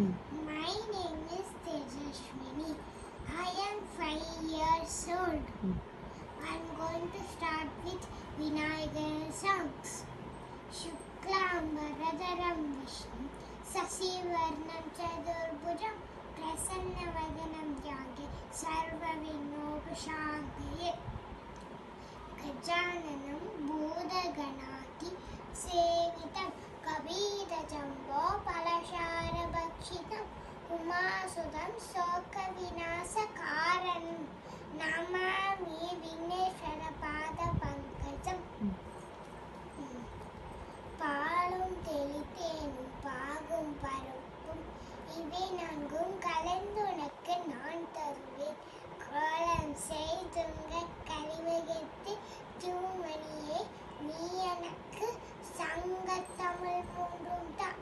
My name is Tejaswini. I am 5 years old. I'm going to start with Vinayagara songs. Shuklambaradharam Vishnu Sasivarnam Chadurbhujam Prasannavadanam Yage Sarvavinopashantaye Gajananam Bodhaganati Sevitam Kabidajambo Palasharabhakshitam Umasudam Sokavinasakaranam Namami Vigneshwarapada Pankajam பாலும் தெளித்தேனும் பாகும் பருப்பும் இவை நான்கும் கலந்து உனக்கு நான் தருவேன் கோலம் செய்துங்க கழிவகத்து தூமணியே நீ எனக்கு சங்கத்தமிழ் மூன்றும் தான்